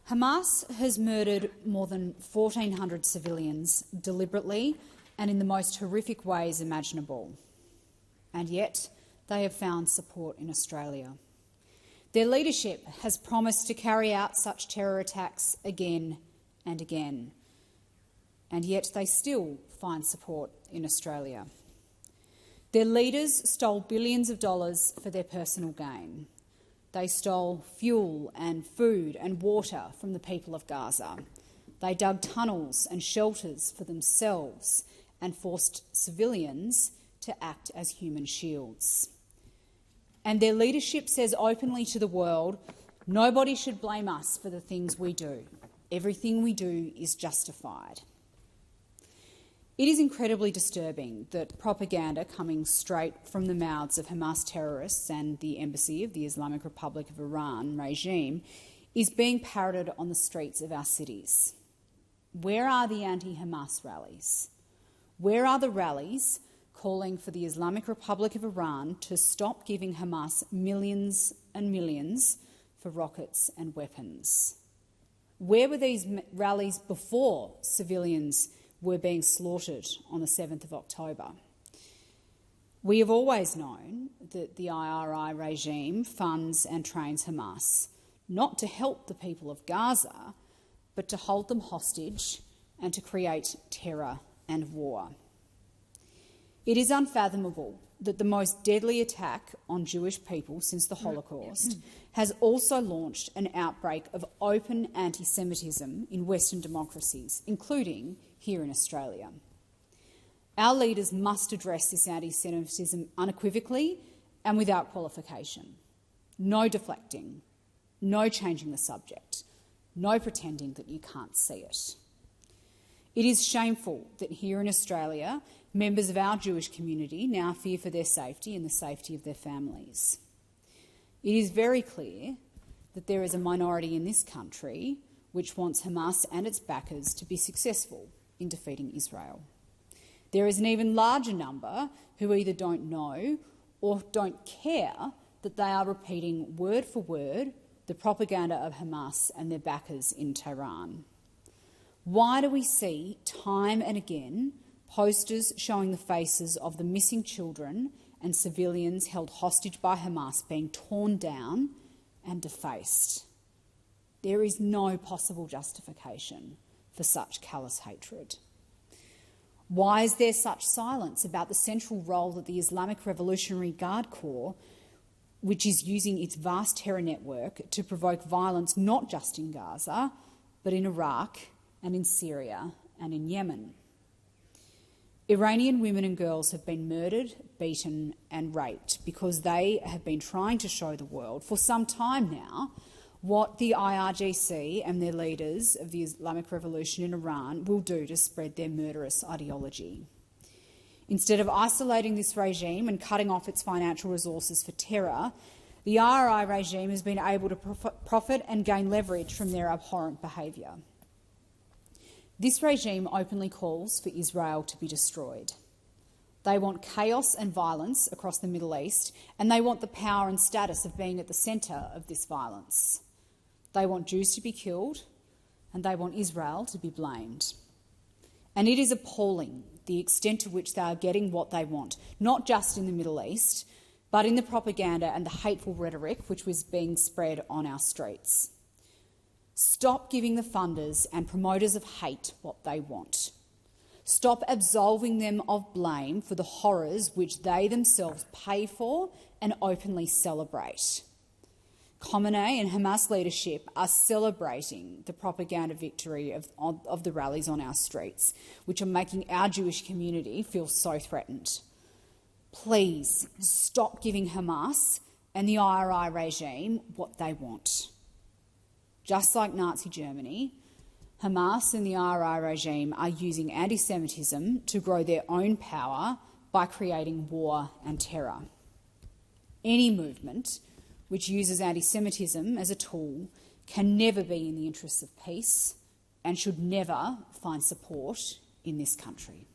Hamas has murdered more than 1,400 civilians deliberately and in the most horrific ways imaginable. And yet they have found support in Australia. Their leadership has promised to carry out such terror attacks again and again. And yet they still find support in Australia. Their leaders stole billions of dollars for their personal gain. They stole fuel and food and water from the people of Gaza. They dug tunnels and shelters for themselves and forced civilians to act as human shields. And their leadership says openly to the world, nobody should blame us for the things we do. Everything we do is justified. It is incredibly disturbing that propaganda coming straight from the mouths of Hamas terrorists and the embassy of the Islamic Republic of Iran regime is being parroted on the streets of our cities. Where are the anti-Hamas rallies? Where are the rallies calling for the Islamic Republic of Iran to stop giving Hamas millions and millions for rockets and weapons? Where were these rallies before civilians were being slaughtered on the 7th of October? We have always known that the IRI regime funds and trains Hamas, not to help the people of Gaza, but to hold them hostage and to create terror and war. It is unfathomable that the most deadly attack on Jewish people since the Holocaust has also launched an outbreak of open anti-Semitism in Western democracies, including here in Australia. Our leaders must address this anti-Semitism unequivocally and without qualification. No deflecting, no changing the subject, no pretending that you can't see it. It is shameful that here in Australia, members of our Jewish community now fear for their safety and the safety of their families. It is very clear that there is a minority in this country which wants Hamas and its backers to be successful in defeating Israel. There is an even larger number who either don't know or don't care that they are repeating word for word the propaganda of Hamas and their backers in Tehran. Why do we see time and again posters showing the faces of the missing children and civilians held hostage by Hamas being torn down and defaced? There is no possible justification for such callous hatred. Why is there such silence about the central role that the Islamic Revolutionary Guard Corps, which is using its vast terror network to provoke violence not just in Gaza, but in Iraq and in Syria and in Yemen? Iranian women and girls have been murdered, beaten and raped because they have been trying to show the world for some time now what the IRGC and their leaders of the Islamic Revolution in Iran will do to spread their murderous ideology. Instead of isolating this regime and cutting off its financial resources for terror, the IRI regime has been able to profit and gain leverage from their abhorrent behaviour. This regime openly calls for Israel to be destroyed. They want chaos and violence across the Middle East, and they want the power and status of being at the centre of this violence. They want Jews to be killed, and they want Israel to be blamed. And it is appalling the extent to which they are getting what they want, not just in the Middle East, but in the propaganda and the hateful rhetoric which was being spread on our streets. Stop giving the funders and promoters of hate what they want. Stop absolving them of blame for the horrors which they themselves pay for and openly celebrate. Khamenei and Hamas leadership are celebrating the propaganda victory of the rallies on our streets, which are making our Jewish community feel so threatened. Please stop giving Hamas and the IRI regime what they want. Just like Nazi Germany, Hamas and the IRI regime are using anti-Semitism to grow their own power by creating war and terror. Any movement which uses anti-Semitism as a tool can never be in the interests of peace and should never find support in this country.